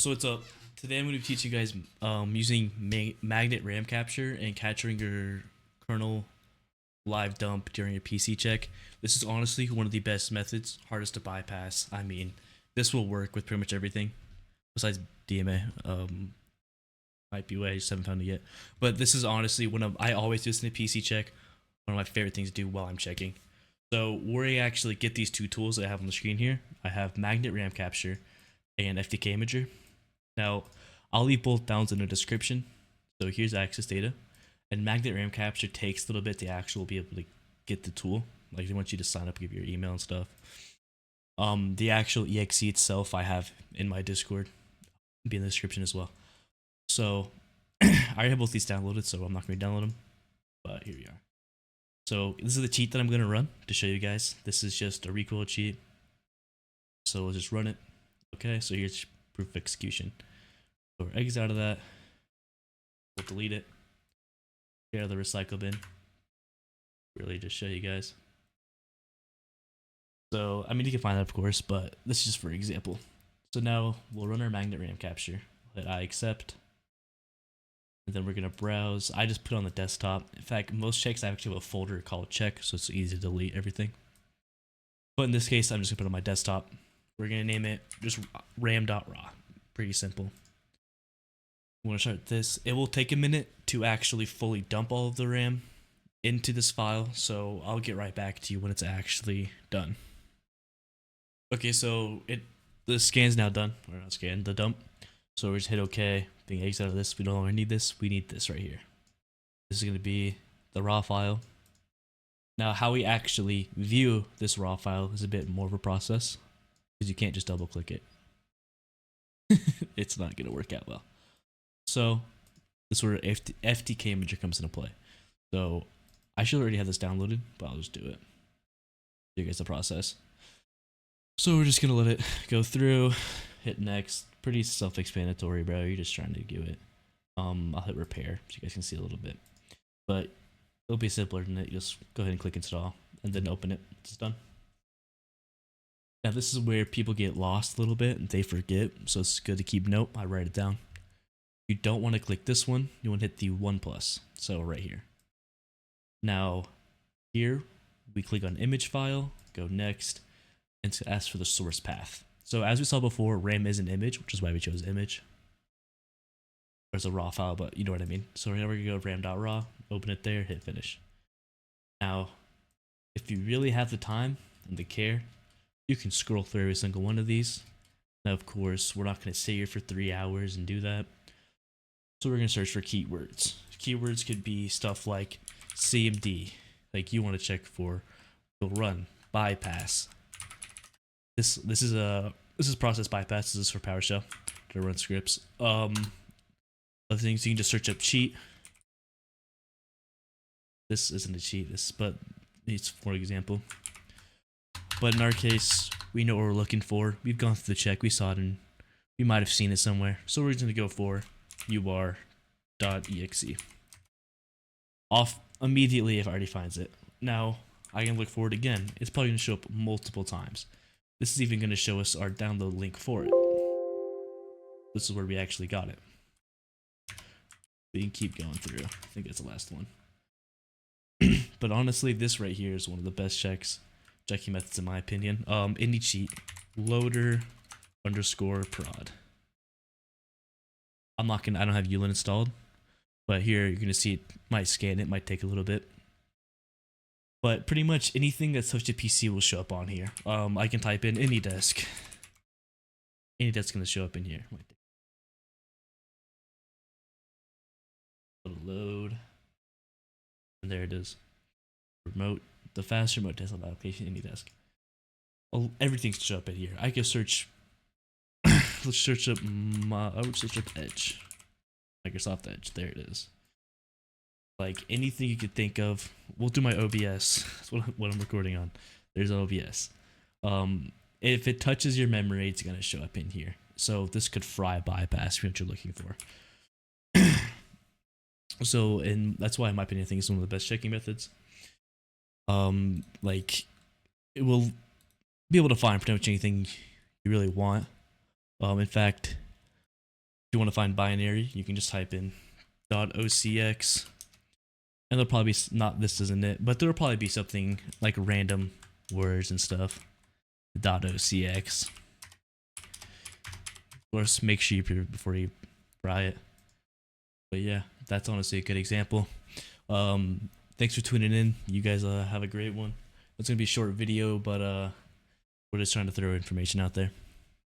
So what's up? Today I'm going to teach you guys using magnet RAM capture and capturing your kernel live dump during your PC check. This is honestly one of the best methods, hardest to bypass. I mean, this will work with pretty much everything besides DMA. Might be way I just haven't found it yet. But this is honestly one of I always do this in a PC check. One of my favorite things to do while I'm checking. So where I actually get these two tools that I have on the screen here, I have magnet RAM capture and FTK Imager. Now, I'll leave both down in the description. So here's access data. And magnet RAM capture takes a little bit to actually be able to get the tool. Like they want you to sign up, give your email and stuff. The actual exe itself I have in my Discord. It'll be in the description as well. So I have both these downloaded, so I'm not going to download them. But here we are. So this is the cheat that I'm going to run to show you guys. This is just a recoil cheat. So we'll just run it. Okay, so here's proof of execution. So we'll exit out of that. We'll delete it. Get out of the recycle bin. Really just show you guys. So, I mean, you can find that, of course, but this is just for example. So now we'll run our magnet RAM capture. Hit I accept. And then we're going to browse. I just put on the desktop. In fact, most checks I actually have a folder called check, so it's easy to delete everything. But in this case, I'm just going to put it on my desktop. We're going to name it just ram.raw. Pretty simple. I'm going to start this. It will take a minute to actually fully dump all of the RAM into this file, so I'll get right back to you when it's actually done. Okay, so the scan's now done, or not scan, the dump. So we just hit OK, being exit out of this. We no longer need this. We need this right here. This is going to be the raw file. Now, how we actually view this raw file is a bit more of a process, because you can't just double click it. It's not going to work out well. So this is where FTK Imager comes into play. So I should already have this downloaded, but I'll just do it. Show you guys the process. So we're just going to let it go through, hit next. Pretty self-explanatory, bro. You're just trying to do it. I'll hit repair so you guys can see a little bit. But it'll be simpler than it. You just go ahead and click install and then open it. It's done. Now this is where people get lost a little bit and they forget. So it's good to keep note. I write it down. You don't want to click this one. You want to hit the 1+. So right here. Now here we click on image file, go next, and to ask for the source path. So as we saw before, RAM is an image, which is why we chose image. There's a raw file, but you know what I mean. So here we go, ram.raw, open it there, hit finish. Now, if you really have the time and the care, you can scroll through every single one of these. Now, of course, we're not going to sit here for 3 hours and do that. So we're going to search for keywords. Keywords could be stuff like CMD, like you want to check for will run, bypass. This is process bypass. This is for PowerShell to run scripts. Other things, you can just search up cheat. This isn't a cheat, but it's for example. But in our case, we know what we're looking for. We've gone through the check, we saw it, and we might have seen it somewhere. So we're just gonna go for ur.exe. Off immediately if it already finds it. Now I can look for it again. It's probably gonna show up multiple times. This is even gonna show us our download link for it. This is where we actually got it. We can keep going through. I think that's the last one. But honestly, this right here is one of the best checking methods in my opinion. Indie cheat loader _ prod. I don't have Ulan installed, but here you're gonna see it might scan. It might take a little bit, but pretty much anything that's touched a PC will show up on here. I can type in AnyDesk. AnyDesk's gonna show up in here. Load, and there it is. Remote, the fast remote desktop application, AnyDesk. Everything's show up in here. I can search. Let's search up I would search up Edge, Microsoft Edge. There it is. Like anything you could think of. We'll do my OBS. That's what I'm recording on. There's OBS. If it touches your memory, it's gonna show up in here. So this could fry bypass what you're looking for. So, and that's why in my opinion I think it's one of the best checking methods. Like it will be able to find pretty much anything you really want. In fact, you want to find binary, you can just type in .ocx, and there'll probably be not this isn't it, but there'll probably be something like random words and stuff. .ocx. Of course, make sure you prepare before you try it. But yeah, that's honestly a good example. Thanks for tuning in. You guys have a great one. It's gonna be a short video, but we're just trying to throw information out there.